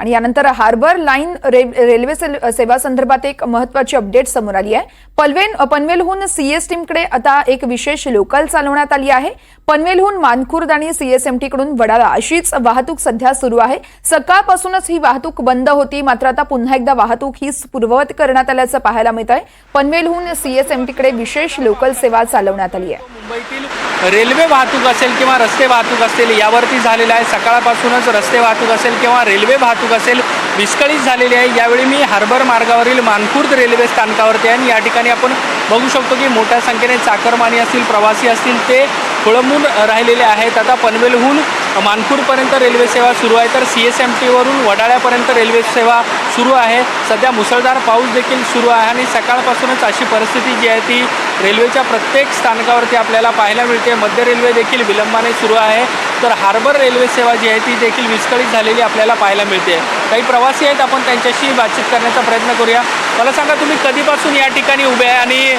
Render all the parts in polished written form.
आणि यानंतर harbour line railway सेवा संदर्भात एक महत्त्वाची अपडेट समोर आली आहे। पनवेलहून सीएसएमटीकडे आता एक विशेष लोकल चालवण्यात आली आहे। पनवेलहून मानखुर्द आणि सीएसएमटी कडून वडाळा अशीच वाहतूक सध्या सुरू आहे। सकाळपासूनच ही वाहतूक बंद होती, मात्र आता पुन्हा एकदा वाहतूक ही पूर्ववत करण्यात आल्याचं पाहायला मिळत आहे। पनवेलहून सीएसएमटीकडे विशेष लोकल सेवा चालवण्यात आली आहे। मुंबईतील रेल्वे वाहतूक असेल किंवा रस्ते वाहतूक असेल यावरती झालेला आहे। सकाळपासूनच रस्ते वाहतूक असेल किंवा रेल्वे वाहतूक असेल विस्कळीत झालेली आहे। यावेळी मी हार्बर मार्गावरील मानखुर्द रेल्वे स्थानकावरती आहे। या ठिकाणी आपण बघू शकतो की मोठ्या संख्येने चाकरमानी असतील, प्रवासी असतील ते खोळंबून राहिलेले आहेत। आता पनवेलहून मानखुर्दपर्यंत रेल्वे सेवा सुरू आहे, तर सीएसएमटीवरून वडाळ्यापर्यंत रेल्वे सेवा सुरू आहे। सध्या मुसळधार पाऊस देखील सुरू आहे आणि सकाळपासूनच अशी परिस्थिती जी आहे ती रेल्वेच्या प्रत्येक स्थानकावरती आपल्याला पाहायला मिळते। मध्य रेल्वे देखील विलंबाने सुरू आहे, तर हार्बर रेल्वे सेवा जी आहे ती देखील विस्कळीत झालेली आपल्याला पाहायला मिळते। काही प्रवासी आहेत, आपण त्यांच्याशी बातचीत करण्याचा प्रयत्न करूया। मला सांगा, तुम्ही कधीपासून या ठिकाणी उभे आहे आणि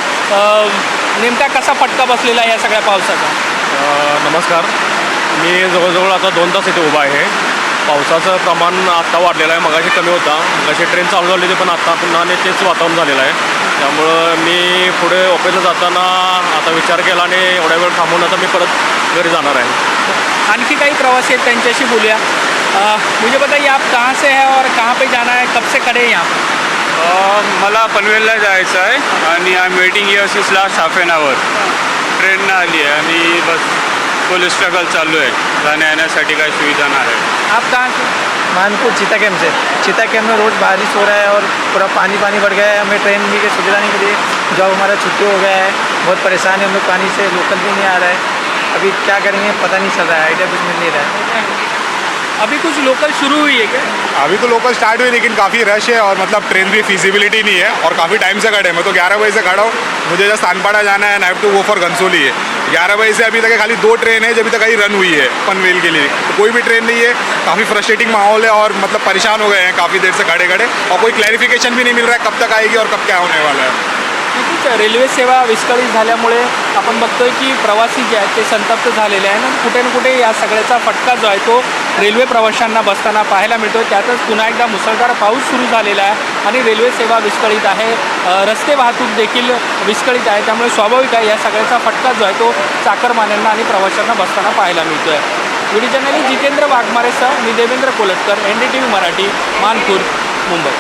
नेमका कसा फटका बसलेला आहे या सगळ्या पावसाचा? नमस्कार, मी जवळजवळ आता 2 तास इथे उभा आहे। पावसाचं प्रमाण आत्ता वाढलेलं आहे, मगाशी कमी होता, मगाशी ट्रेन चालू झाली होती, पण आत्ता पुन्हा तेच वातावरण झालेलं आहे। त्यामुळं मी पुढे ऑफिसला जाताना आता विचार केला आणि एवढ्या वेळ थांबून आता मी परत घरी जाणार आहे। आणखी काही प्रवासी आहेत, त्यांच्याशी बोलूया। मुझे बताइए, आप कहाँ से है और कहाँ पे जाना है, कब से खड़े हैं यहाँ पर? मला पनवेलला जायचं आहे आणि I am waiting here since last half an hour. Train आली आहे आणि बस फुल स्ट्रगल चालू है, जाने आने साठी काही सुविधा नाही है। आप कहाँ से? मानपुर चीता कैम्प से। चीता कैम्प में रोड बारिश हो रहा है और पूरा पानी बढ़ गया है। हमें ट्रेन भी की सुविधा नहीं मिली, जॉब हमारा छुट्टी हो गया है, बहुत परेशान है हम लोग, पानी से लोकल भी नहीं आ रहा है। अभी क्या करेंगे पता नहीं चल रहा है, आइडिया कुछ मिल नहीं रहा है। अभी कुछ लोकल शुरू हुई है क्या? अभी तो लोकल स्टार्ट हुई, लेकिन काफ़ी रश है और मतलब ट्रेन भी फिजिबिलिटी नहीं है और काफ़ी टाइम से खड़े हैं। मैं तो 11 बजे से खड़ा हूँ, मुझे जस्ट तानपाड़ा जाना है, I have to go for Ghansoli है। 11 बजे से अभी तक खाली 2 ट्रेन है, जब अभी तक कहीं रन हुई है पनवेल के लिए, तो कोई भी ट्रेन नहीं है। काफ़ी फ्रस्ट्रेटिंग माहौल है और मतलब परेशान हो गए हैं काफ़ी देर से खड़े खड़े, और कोई क्लैरिफिकेशन भी नहीं मिल रहा है कब तक आएगी और कब क्या होने वाला है। नक्कीच रेल्वे सेवा विस्कळीत झाल्यामुळे आपण बघतोय की प्रवासी जे आहेत ते संतप्त झालेले आहेत आणि कुठे ना कुठे या सगळ्याचा फटका जो आहे तो रेल्वे प्रवाशांना बसताना पाहायला मिळतो। त्यातच पुन्हा एकदा मुसळधार पाऊस सुरू झालेला आहे आणि रेल्वे सेवा विस्कळीत आहे, रस्ते वाहतूक देखील विस्कळीत आहे। त्यामुळे स्वाभाविक आहे या सगळ्याचा फटका जो आहे तो चाकरमान्यांना आणि प्रवाशांना बसताना पाहायला मिळतोय। व्हिडिओ जर्नलिस्ट जितेंद्र वाघमारेसह मी देवेंद्र कोलटकर, NDTV मराठी, मानखुर्द, मुंबई।